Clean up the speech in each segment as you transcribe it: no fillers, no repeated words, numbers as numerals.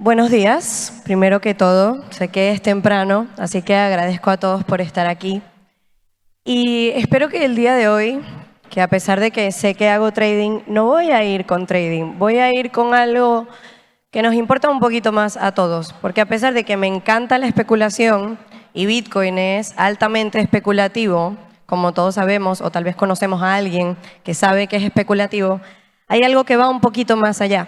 Buenos días, primero que todo. Sé que es temprano, así que agradezco a todos por estar aquí. Y espero que el día de hoy, que a pesar de que sé que hago trading, no voy a ir con trading, voy a ir con algo que nos importa un poquito más a todos. Porque a pesar de que me encanta la especulación y Bitcoin es altamente especulativo, como todos sabemos, o tal vez conocemos a alguien que sabe que es especulativo, hay algo que va un poquito más allá.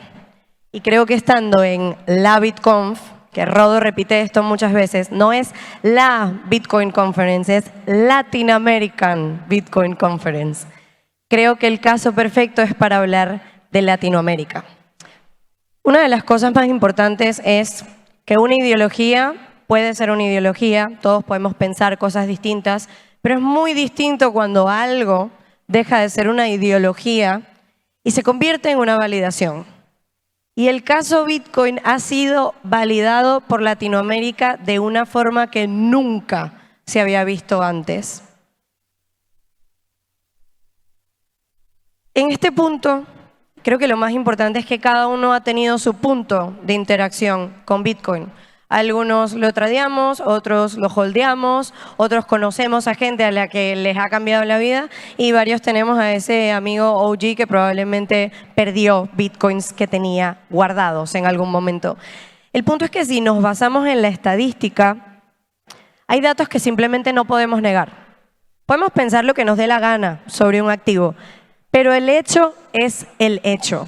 Y creo que estando en la BitConf, que Rodo repite esto muchas veces, no es la Bitcoin Conference, es Latin American Bitcoin Conference. Creo que el caso perfecto es para hablar de Latinoamérica. Una de las cosas más importantes es que una ideología puede ser una ideología, todos podemos pensar cosas distintas, pero es muy distinto cuando algo deja de ser una ideología y se convierte en una validación. Y el caso Bitcoin ha sido validado por Latinoamérica de una forma que nunca se había visto antes. En este punto, creo que lo más importante es que cada uno ha tenido su punto de interacción con Bitcoin. Algunos lo tradeamos, otros lo holdeamos, otros conocemos a gente a la que les ha cambiado la vida y varios tenemos a ese amigo OG que probablemente perdió bitcoins que tenía guardados en algún momento. El punto es que si nos basamos en la estadística, hay datos que simplemente no podemos negar. Podemos pensar lo que nos dé la gana sobre un activo, pero el hecho es el hecho.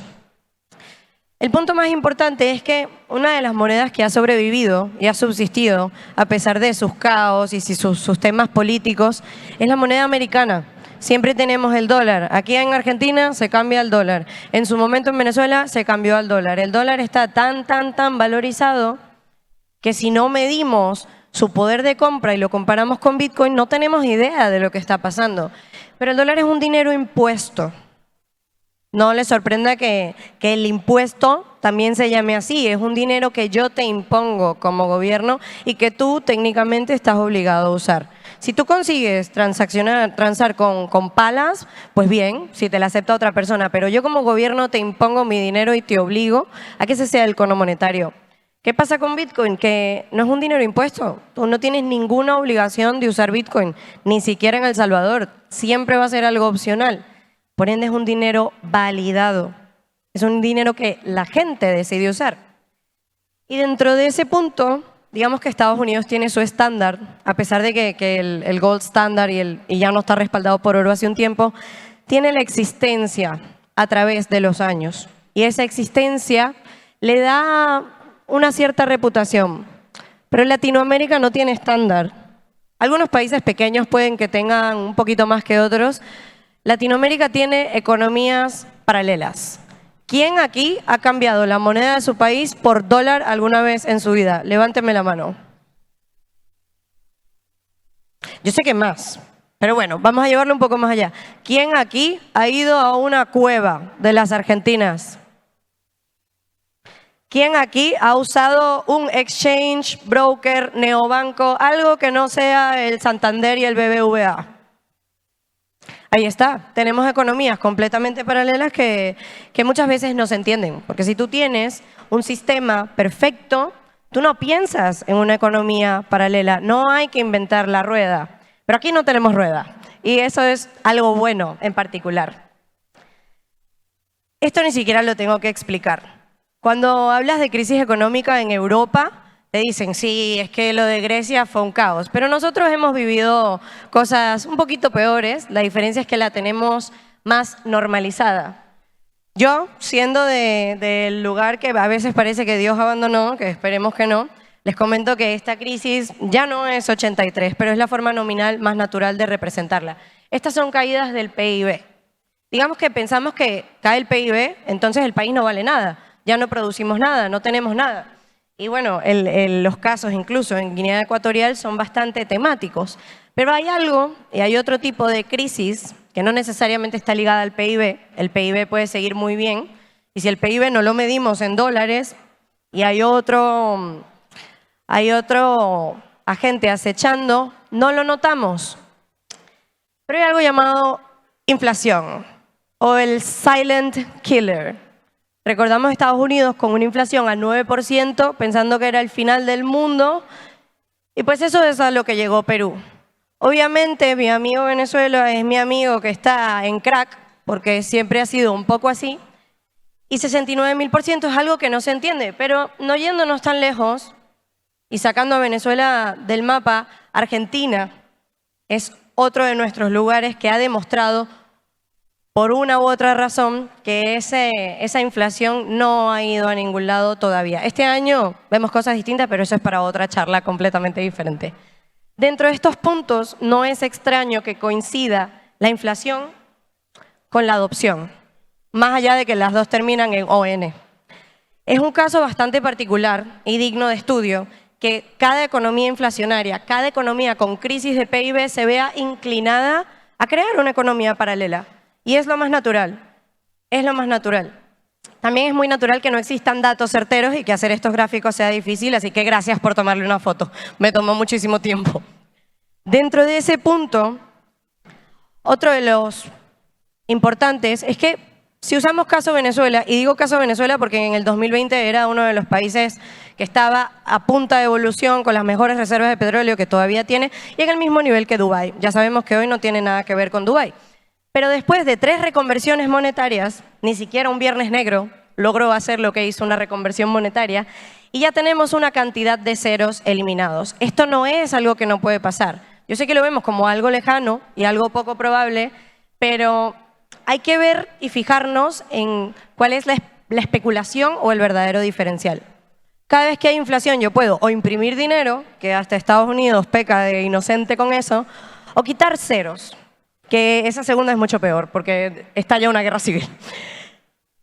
El punto más importante es que una de las monedas que ha sobrevivido y ha subsistido a pesar de sus caos y sus temas políticos es la moneda americana. Siempre tenemos el dólar. Aquí en Argentina se cambia el dólar. En su momento en Venezuela se cambió al dólar. El dólar está tan valorizado que si no medimos su poder de compra y lo comparamos con Bitcoin, no tenemos idea de lo que está pasando. Pero el dólar es un dinero impuesto. No les sorprenda que el impuesto también se llame así. Es un dinero que yo te impongo como gobierno y que tú técnicamente estás obligado a usar. Si tú consigues transar con palas, pues bien, si te la acepta otra persona. Pero yo como gobierno te impongo mi dinero y te obligo a que ese sea el cono monetario. ¿Qué pasa con Bitcoin? Que no es un dinero impuesto. Tú no tienes ninguna obligación de usar Bitcoin, ni siquiera en El Salvador. Siempre va a ser algo opcional. Por ende, es un dinero validado. Es un dinero que la gente decide usar. Y dentro de ese punto, digamos que Estados Unidos tiene su estándar, a pesar de que el gold standard y ya no está respaldado por oro hace un tiempo, tiene la existencia a través de los años. Y esa existencia le da una cierta reputación. Pero Latinoamérica no tiene estándar. Algunos países pequeños pueden que tengan un poquito más que otros. Latinoamérica tiene economías paralelas. ¿Quién aquí ha cambiado la moneda de su país por dólar alguna vez en su vida? Levánteme la mano. Yo sé que más, pero bueno, vamos a llevarlo un poco más allá. ¿Quién aquí ha ido a una cueva de las Argentinas? ¿Quién aquí ha usado un exchange, broker, neobanco, algo que no sea el Santander y el BBVA? Ahí está, tenemos economías completamente paralelas que muchas veces no se entienden. Porque si tú tienes un sistema perfecto, tú no piensas en una economía paralela. No hay que inventar la rueda. Pero aquí no tenemos rueda. Y eso es algo bueno en particular. Esto ni siquiera lo tengo que explicar. Cuando hablas de crisis económica en Europa, te dicen, sí, es que lo de Grecia fue un caos. Pero nosotros hemos vivido cosas un poquito peores. La diferencia es que la tenemos más normalizada. Yo, siendo del lugar que a veces parece que Dios abandonó, que esperemos que no, les comento que esta crisis ya no es 83, pero es la forma nominal más natural de representarla. Estas son caídas del PIB. Digamos que pensamos que cae el PIB, entonces el país no vale nada. Ya no producimos nada, no tenemos nada. Y bueno, los casos incluso en Guinea Ecuatorial son bastante temáticos. Pero hay algo y hay otro tipo de crisis que no necesariamente está ligada al PIB. El PIB puede seguir muy bien. Y si el PIB no lo medimos en dólares y hay otro agente acechando, no lo notamos. Pero hay algo llamado inflación o el silent killer. Recordamos Estados Unidos con una inflación al 9%, pensando que era el final del mundo, y pues eso es a lo que llegó Perú. Obviamente mi amigo Venezuela es mi amigo que está en crack, porque siempre ha sido un poco así, y 69.000% es algo que no se entiende, pero no yéndonos tan lejos y sacando a Venezuela del mapa, Argentina es otro de nuestros lugares que ha demostrado por una u otra razón que esa inflación no ha ido a ningún lado todavía. Este año vemos cosas distintas, pero eso es para otra charla completamente diferente. Dentro de estos puntos no es extraño que coincida la inflación con la adopción, más allá de que las dos terminan en ON. Es un caso bastante particular y digno de estudio que cada economía inflacionaria, cada economía con crisis de PIB se vea inclinada a crear una economía paralela. Y es lo más natural, es lo más natural. También es muy natural que no existan datos certeros y que hacer estos gráficos sea difícil, así que gracias por tomarle una foto. Me tomó muchísimo tiempo. Dentro de ese punto, otro de los importantes es que si usamos caso Venezuela, y digo caso Venezuela porque en el 2020 era uno de los países que estaba a punta de evolución con las mejores reservas de petróleo que todavía tiene y en el mismo nivel que Dubái. Ya sabemos que hoy no tiene nada que ver con Dubái. Pero después de 3 reconversiones monetarias, ni siquiera un viernes negro logró hacer lo que hizo una reconversión monetaria y ya tenemos una cantidad de ceros eliminados. Esto no es algo que no puede pasar. Yo sé que lo vemos como algo lejano y algo poco probable, pero hay que ver y fijarnos en cuál es la especulación o el verdadero diferencial. Cada vez que hay inflación yo puedo o imprimir dinero, que hasta Estados Unidos peca de inocente con eso, o quitar ceros, que esa segunda es mucho peor porque está ya una guerra civil.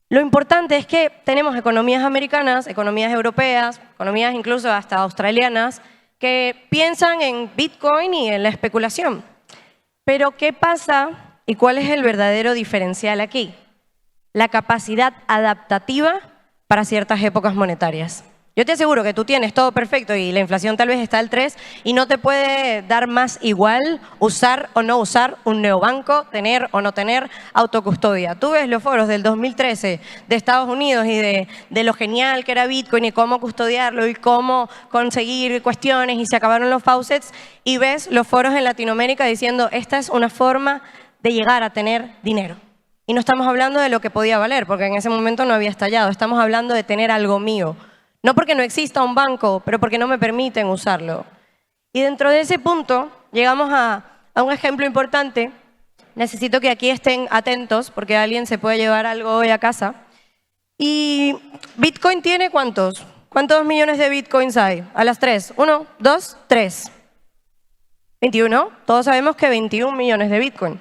Lo importante es que tenemos economías americanas, economías europeas, economías incluso hasta australianas, que piensan en Bitcoin y en la especulación. Pero ¿qué pasa y cuál es el verdadero diferencial aquí? La capacidad adaptativa para ciertas épocas monetarias. Yo te aseguro que tú tienes todo perfecto y la inflación tal vez está al 3 y no te puede dar más igual usar o no usar un neobanco, tener o no tener autocustodia. Tú ves los foros del 2013 de Estados Unidos y de lo genial que era Bitcoin y cómo custodiarlo y cómo conseguir cuestiones y se acabaron los faucets y ves los foros en Latinoamérica diciendo esta es una forma de llegar a tener dinero. Y no estamos hablando de lo que podía valer porque en ese momento no había estallado, estamos hablando de tener algo mío. No porque no exista un banco, pero porque no me permiten usarlo. Y dentro de ese punto llegamos a un ejemplo importante. Necesito que aquí estén atentos porque alguien se puede llevar algo hoy a casa. Y Bitcoin tiene ¿cuántos? ¿Cuántos millones de Bitcoins hay? A las 3. 1, 2, 3. 21. Todos sabemos que 21 millones de Bitcoin.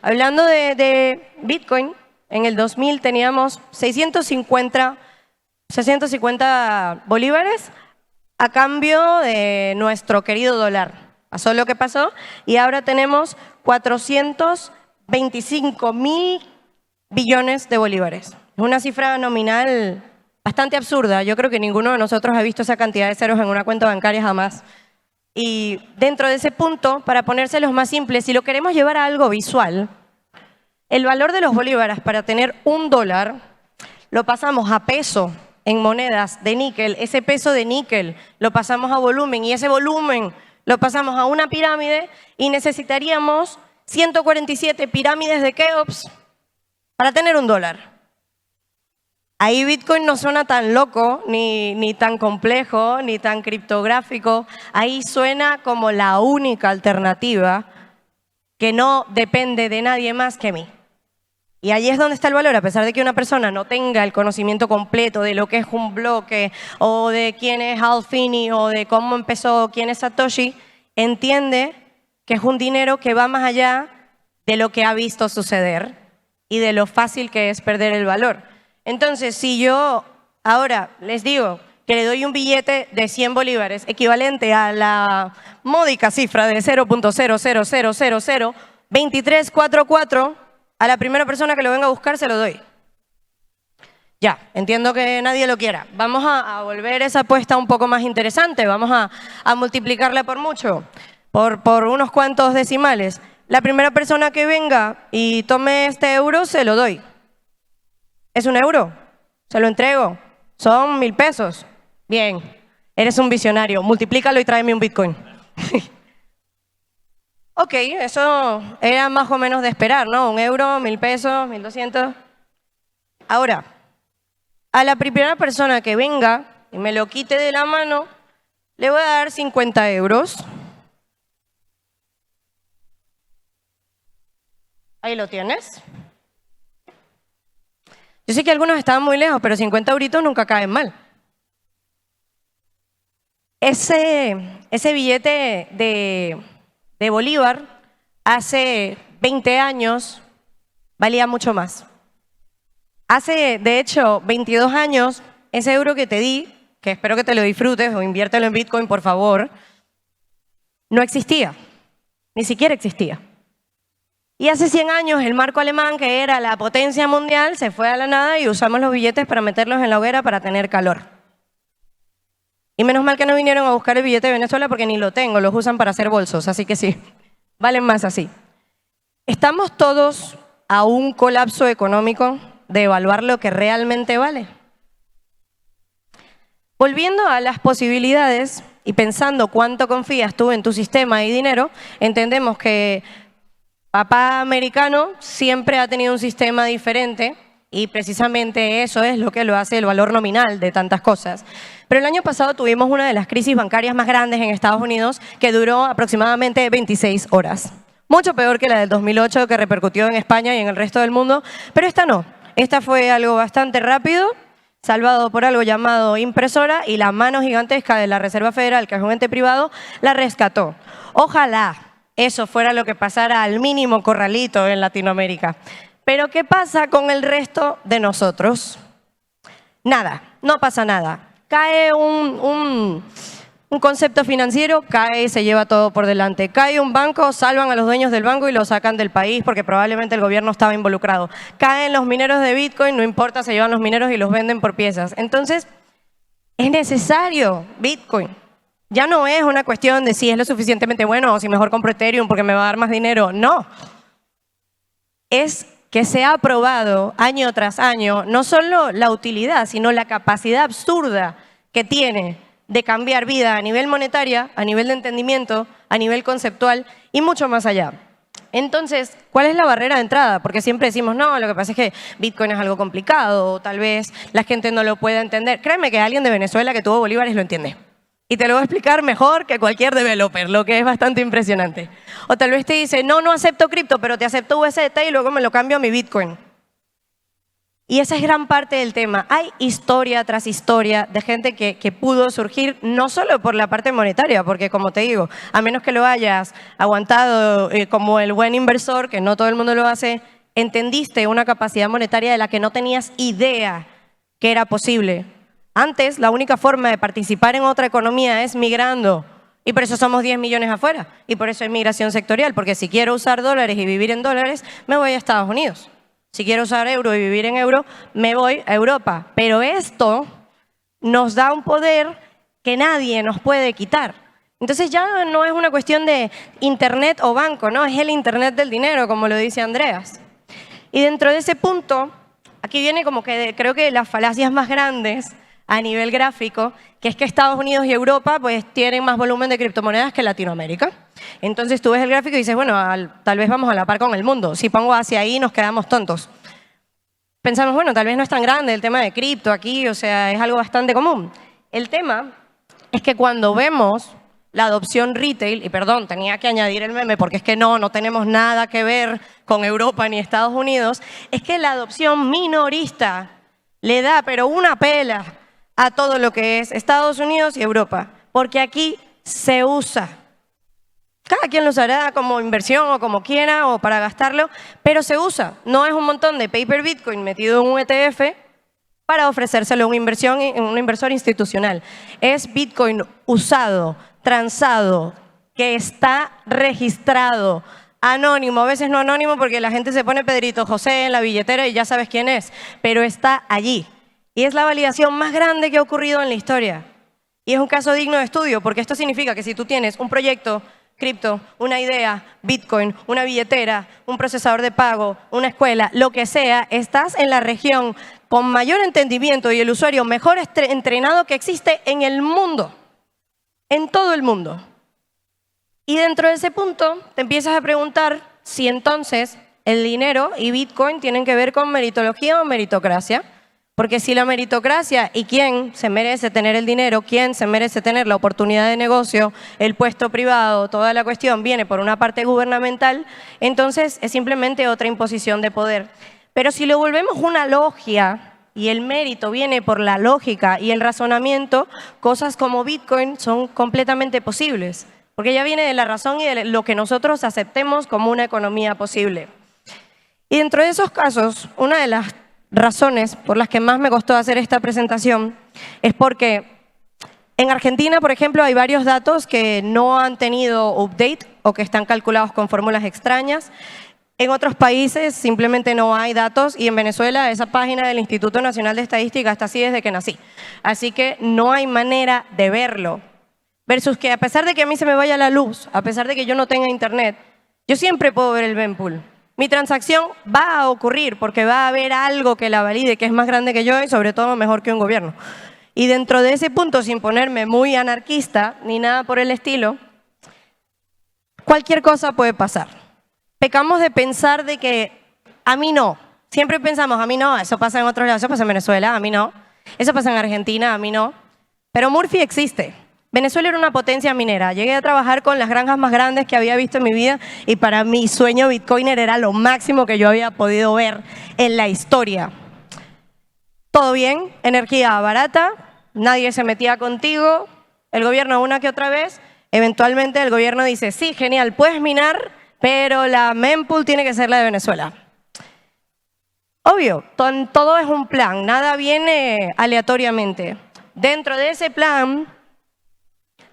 Hablando de Bitcoin, en el 2000 teníamos 650 bolívares a cambio de nuestro querido dólar. Pasó lo que pasó y ahora tenemos 425.000 billones de bolívares. Es una cifra nominal bastante absurda. Yo creo que ninguno de nosotros ha visto esa cantidad de ceros en una cuenta bancaria jamás. Y dentro de ese punto, para ponérselos más simples, si lo queremos llevar a algo visual, el valor de los bolívares para tener $1 lo pasamos a peso en monedas de níquel, ese peso de níquel lo pasamos a volumen y ese volumen lo pasamos a una pirámide y necesitaríamos 147 pirámides de Keops para tener $1. Ahí Bitcoin no suena tan loco, ni tan complejo, ni tan criptográfico. Ahí suena como la única alternativa que no depende de nadie más que mí. Y ahí es donde está el valor, a pesar de que una persona no tenga el conocimiento completo de lo que es un bloque o de quién es Hal Finney o de cómo empezó, quién es Satoshi, entiende que es un dinero que va más allá de lo que ha visto suceder y de lo fácil que es perder el valor. Entonces, si yo ahora les digo que le doy un billete de 100 bolívares equivalente a la módica cifra de 0.000002344, a la primera persona que lo venga a buscar se lo doy. Ya, entiendo que nadie lo quiera. Vamos a volver esa apuesta un poco más interesante. Vamos a multiplicarla por mucho, por unos cuantos decimales. La primera persona que venga y tome este euro, se lo doy. ¿Es un euro? Se lo entrego. Son 1.000 pesos. Bien, eres un visionario. Multiplícalo y tráeme un Bitcoin. Ok, eso era más o menos de esperar, ¿no? 1 euro, 1.000 pesos, 1.200. Ahora, a la primera persona que venga y me lo quite de la mano, le voy a dar 50 euros. Ahí lo tienes. Yo sé que algunos estaban muy lejos, pero 50 euritos nunca caen mal. Ese billete de Bolívar hace 20 años valía mucho más. Hace, de hecho, 22 años, ese euro que te di, que espero que te lo disfrutes o inviértelo en Bitcoin, por favor, no existía. Ni siquiera existía. Y hace 100 años el marco alemán, que era la potencia mundial, se fue a la nada y usamos los billetes para meterlos en la hoguera para tener calor. Y menos mal que no vinieron a buscar el billete de Venezuela porque ni lo tengo, los usan para hacer bolsos, así que sí, valen más así. ¿Estamos todos a un colapso económico de evaluar lo que realmente vale? Volviendo a las posibilidades y pensando cuánto confías tú en tu sistema y dinero, entendemos que papá americano siempre ha tenido un sistema diferente y precisamente eso es lo que lo hace el valor nominal de tantas cosas. Pero el año pasado tuvimos una de las crisis bancarias más grandes en Estados Unidos que duró aproximadamente 26 horas. Mucho peor que la del 2008 que repercutió en España y en el resto del mundo, pero esta no. Esta fue algo bastante rápido, salvado por algo llamado impresora y la mano gigantesca de la Reserva Federal, que es un ente privado, la rescató. Ojalá eso fuera lo que pasara al mínimo corralito en Latinoamérica. Pero ¿qué pasa con el resto de nosotros? Nada, no pasa nada. Cae un concepto financiero, cae y se lleva todo por delante. Cae un banco, salvan a los dueños del banco y lo sacan del país porque probablemente el gobierno estaba involucrado. Caen los mineros de Bitcoin, no importa, se llevan los mineros y los venden por piezas. Entonces, es necesario Bitcoin. Ya no es una cuestión de si es lo suficientemente bueno o si mejor compro Ethereum porque me va a dar más dinero. No. Es que se ha probado año tras año no solo la utilidad, sino la capacidad absurda que tiene de cambiar vida a nivel monetaria, a nivel de entendimiento, a nivel conceptual y mucho más allá. Entonces, ¿cuál es la barrera de entrada? Porque siempre decimos, no, lo que pasa es que Bitcoin es algo complicado, o tal vez la gente no lo pueda entender. Créeme que alguien de Venezuela que tuvo bolívares lo entiende. Y te lo voy a explicar mejor que cualquier developer, lo que es bastante impresionante. O tal vez te dice, no, no acepto cripto, pero te acepto USDT y luego me lo cambio a mi Bitcoin. Y esa es gran parte del tema. Hay historia tras historia de gente que pudo surgir no solo por la parte monetaria, porque como te digo, a menos que lo hayas aguantado como el buen inversor, que no todo el mundo lo hace, entendiste una capacidad monetaria de la que no tenías idea que era posible. Antes, la única forma de participar en otra economía es migrando. Y por eso somos 10 millones afuera. Y por eso hay migración sectorial. Porque si quiero usar dólares y vivir en dólares, me voy a Estados Unidos. Si quiero usar euro y vivir en euro, me voy a Europa. Pero esto nos da un poder que nadie nos puede quitar. Entonces ya no es una cuestión de internet o banco, ¿no? Es el internet del dinero, como lo dice Andreas. Y dentro de ese punto, aquí viene como que creo que las falacias más grandes a nivel gráfico, que es que Estados Unidos y Europa pues tienen más volumen de criptomonedas que Latinoamérica. Entonces tú ves el gráfico y dices, bueno, tal vez vamos a la par con el mundo. Si pongo hacia ahí nos quedamos tontos. Pensamos, bueno, tal vez no es tan grande el tema de cripto aquí, o sea, es algo bastante común. El tema es que cuando vemos la adopción retail, y perdón, tenía que añadir el meme porque es que no tenemos nada que ver con Europa ni Estados Unidos, es que la adopción minorista le da pero una pela a todo lo que es Estados Unidos y Europa, porque aquí se usa. Cada quien lo usará como inversión o como quiera o para gastarlo, pero se usa. No es un montón de paper Bitcoin metido en un ETF para ofrecérselo a un inversor institucional. Es Bitcoin usado, transado, que está registrado, anónimo, a veces no anónimo porque la gente se pone Pedrito José en la billetera y ya sabes quién es, pero está allí. Y es la validación más grande que ha ocurrido en la historia. Y es un caso digno de estudio, porque esto significa que si tú tienes un proyecto, cripto, una idea, Bitcoin, una billetera, un procesador de pago, una escuela, lo que sea, estás en la región con mayor entendimiento y el usuario mejor entrenado que existe en el mundo, en todo el mundo. Y dentro de ese punto te empiezas a preguntar si entonces el dinero y Bitcoin tienen que ver con meritología o meritocracia. Porque si la meritocracia y quién se merece tener el dinero, quién se merece tener la oportunidad de negocio, el puesto privado, toda la cuestión viene por una parte gubernamental, entonces es simplemente otra imposición de poder. Pero si lo volvemos una logia y el mérito viene por la lógica y el razonamiento, cosas como Bitcoin son completamente posibles. Porque ya viene de la razón y de lo que nosotros aceptemos como una economía posible. Y dentro de esos casos, una de las razones por las que más me costó hacer esta presentación es porque en Argentina, por ejemplo, hay varios datos que no han tenido update o que están calculados con fórmulas extrañas. En otros países simplemente no hay datos y en Venezuela esa página del Instituto Nacional de Estadística está así desde que nací. Así que no hay manera de verlo. Versus que a pesar de que a mí se me vaya la luz, a pesar de que yo no tenga internet, yo siempre puedo ver el mempool. Mi transacción va a ocurrir porque va a haber algo que la valide, que es más grande que yo y sobre todo mejor que un gobierno. Y dentro de ese punto, sin ponerme muy anarquista ni nada por el estilo, cualquier cosa puede pasar. Pecamos de pensar de que a mí no. Siempre pensamos, a mí no, eso pasa en otros lados, eso pasa en Venezuela, a mí no. Eso pasa en Argentina, a mí no. Pero Murphy existe. Venezuela era una potencia minera. Llegué a trabajar con las granjas más grandes que había visto en mi vida y para mi sueño bitcoiner era lo máximo que yo había podido ver en la historia. Todo bien, energía barata, nadie se metía contigo, el gobierno una que otra vez, eventualmente el gobierno dice, sí, genial, puedes minar, pero la mempool tiene que ser la de Venezuela. Obvio, todo es un plan, nada viene aleatoriamente. Dentro de ese plan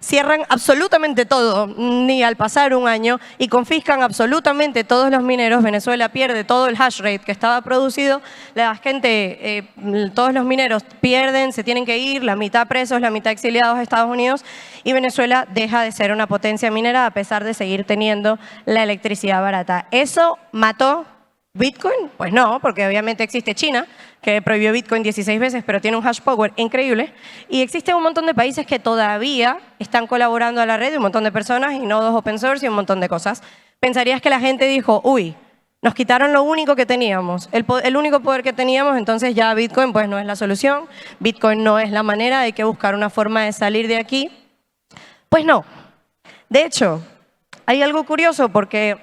cierran absolutamente todo, ni al pasar un año, y confiscan absolutamente todos los mineros. Venezuela pierde todo el hash rate que estaba producido, la gente, todos los mineros pierden, se tienen que ir, la mitad presos, la mitad exiliados a Estados Unidos, y Venezuela deja de ser una potencia minera a pesar de seguir teniendo la electricidad barata. ¿Eso mató Bitcoin? Pues no, porque obviamente existe China, que prohibió Bitcoin 16 veces, pero tiene un hash power increíble. Y existen un montón de países que todavía están colaborando a la red, un montón de personas, y nodos open source y un montón de cosas. Pensarías que la gente dijo, uy, nos quitaron lo único que teníamos, el único poder que teníamos, entonces ya Bitcoin pues no es la solución, Bitcoin no es la manera, hay que buscar una forma de salir de aquí. Pues no. De hecho, hay algo curioso porque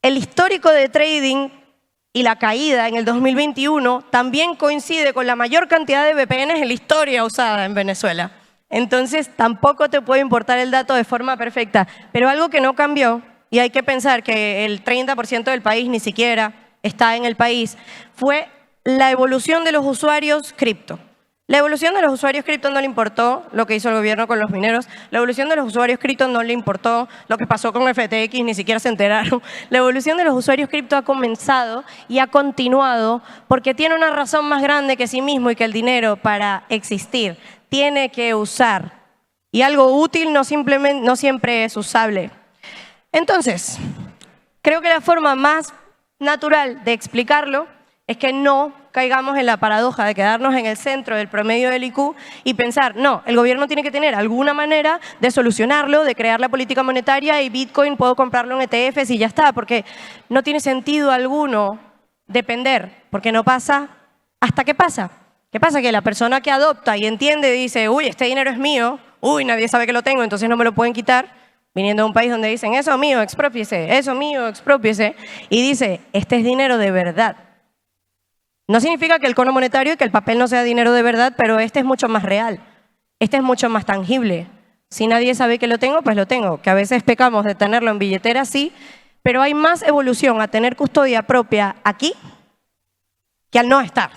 el histórico de trading y la caída en el 2021 también coincide con la mayor cantidad de VPNs en la historia usada en Venezuela. Entonces, tampoco te puede importar el dato de forma perfecta. Pero algo que no cambió, y hay que pensar que el 30% del país ni siquiera está en el país, fue la evolución de los usuarios cripto. La evolución de los usuarios cripto no le importó lo que hizo el gobierno con los mineros. La evolución de los usuarios cripto no le importó lo que pasó con FTX, ni siquiera se enteraron. La evolución de los usuarios cripto ha comenzado y ha continuado porque tiene una razón más grande que sí mismo y que el dinero para existir tiene que usar. Y algo útil no siempre es usable. Entonces, creo que la forma más natural de explicarlo es que no caigamos en la paradoja de quedarnos en el centro del promedio del IQ y pensar, no, el gobierno tiene que tener alguna manera de solucionarlo, de crear la política monetaria y Bitcoin puedo comprarlo en ETFs y ya está, porque no tiene sentido alguno depender, porque no pasa hasta que pasa. ¿Qué pasa? Que la persona que adopta y entiende dice, uy, este dinero es mío, uy, nadie sabe que lo tengo, entonces no me lo pueden quitar, viniendo de un país donde dicen, eso mío, exprópiese, eso mío, exprópiese, y dice, este es dinero de verdad. No significa que el cono monetario y que el papel no sea dinero de verdad, pero este es mucho más real, este es mucho más tangible. Si nadie sabe que lo tengo, pues lo tengo. Que a veces pecamos de tenerlo en billetera, sí, pero hay más evolución a tener custodia propia aquí que al no estar.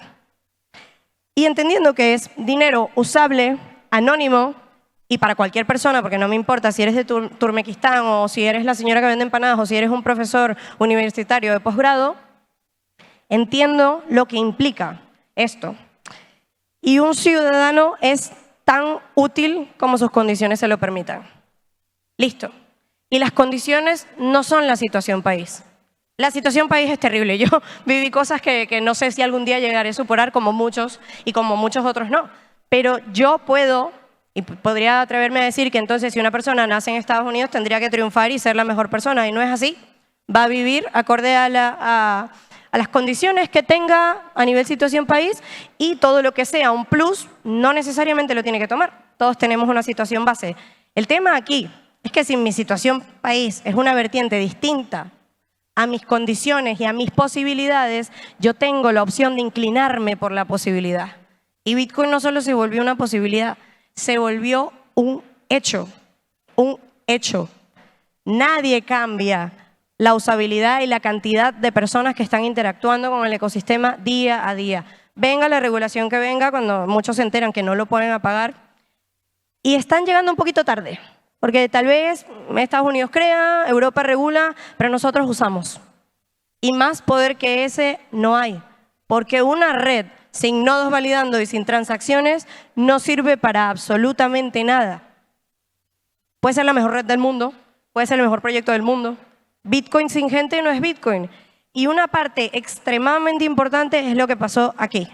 Y entendiendo que es dinero usable, anónimo y para cualquier persona, porque no me importa si eres de Turmequistán o si eres la señora que vende empanadas o si eres un profesor universitario de posgrado, entiendo lo que implica esto. Y un ciudadano es tan útil como sus condiciones se lo permitan. Listo. Y las condiciones no son la situación país. La situación país es terrible. Yo viví cosas que no sé si algún día llegaré a superar, como muchos y como muchos otros no. Pero yo puedo, y podría atreverme a decir que entonces si una persona nace en Estados Unidos tendría que triunfar y ser la mejor persona, y no es así. Va a vivir acorde a las condiciones que tenga a nivel situación país, y todo lo que sea un plus no necesariamente lo tiene que tomar. Todos tenemos una situación base. El tema aquí es que si mi situación país es una vertiente distinta a mis condiciones y a mis posibilidades, yo tengo la opción de inclinarme por la posibilidad. Y Bitcoin no solo se volvió una posibilidad, se volvió un hecho. Un hecho. Nadie cambia la usabilidad y la cantidad de personas que están interactuando con el ecosistema día a día. Venga la regulación que venga, cuando muchos se enteran que no lo pueden pagar. Y están llegando un poquito tarde, porque tal vez Estados Unidos crea, Europa regula, pero nosotros usamos. Y más poder que ese no hay, porque una red sin nodos validando y sin transacciones no sirve para absolutamente nada. Puede ser la mejor red del mundo, puede ser el mejor proyecto del mundo. Bitcoin sin gente no es Bitcoin. Y una parte extremadamente importante es lo que pasó aquí.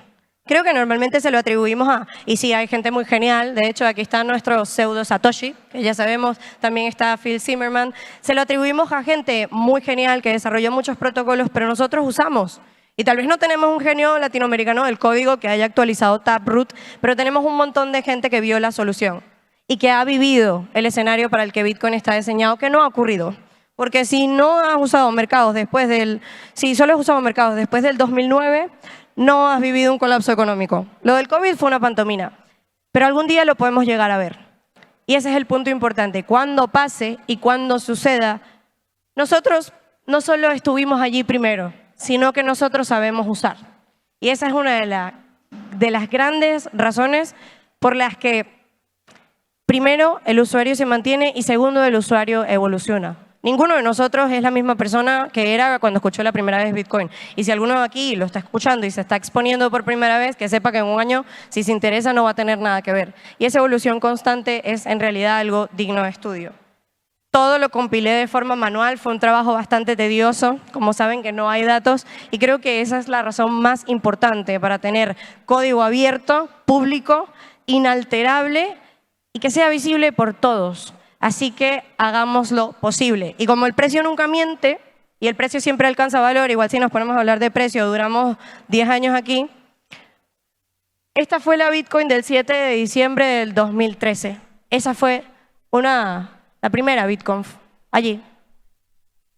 Creo que normalmente se lo atribuimos a, y sí, hay gente muy genial, de hecho aquí está nuestro pseudo Satoshi, que ya sabemos, también está Phil Zimmermann, se lo atribuimos a gente muy genial que desarrolló muchos protocolos, pero nosotros usamos. Y tal vez no tenemos un genio latinoamericano del código que haya actualizado Taproot, pero tenemos un montón de gente que vio la solución y que ha vivido el escenario para el que Bitcoin está diseñado, que no ha ocurrido. Porque si no has usado mercados después si solo has usado mercados después del 2009, no has vivido un colapso económico. Lo del COVID fue una pantomima, pero algún día lo podemos llegar a ver. Y ese es el punto importante. Cuando pase y cuando suceda, nosotros no solo estuvimos allí primero, sino que nosotros sabemos usar. Y esa es una de las grandes razones por las que, primero, el usuario se mantiene y segundo, el usuario evoluciona. Ninguno de nosotros es la misma persona que era cuando escuchó la primera vez Bitcoin. Y si alguno de aquí lo está escuchando y se está exponiendo por primera vez, que sepa que en un año, si se interesa, no va a tener nada que ver. Y esa evolución constante es en realidad algo digno de estudio. Todo lo compilé de forma manual, fue un trabajo bastante tedioso. Como saben que no hay datos y creo que esa es la razón más importante para tener código abierto, público, inalterable y que sea visible por todos. Así que hagámoslo posible. Y como el precio nunca miente, y el precio siempre alcanza valor, igual si nos ponemos a hablar de precio, duramos 10 años aquí, esta fue la Bitcoin del 7 de diciembre del 2013. Esa fue la primera BitConf, allí.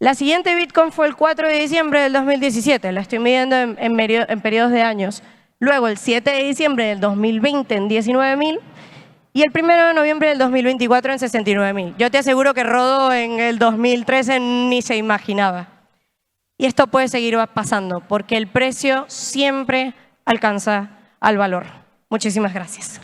La siguiente BitConf fue el 4 de diciembre del 2017, la estoy midiendo en periodos de años. Luego el 7 de diciembre del 2020 en 19.000, y el 1 de noviembre del 2024 en 69.000. Yo te aseguro que Rodo en el 2013 ni se imaginaba. Y esto puede seguir pasando, porque el precio siempre alcanza al valor. Muchísimas gracias.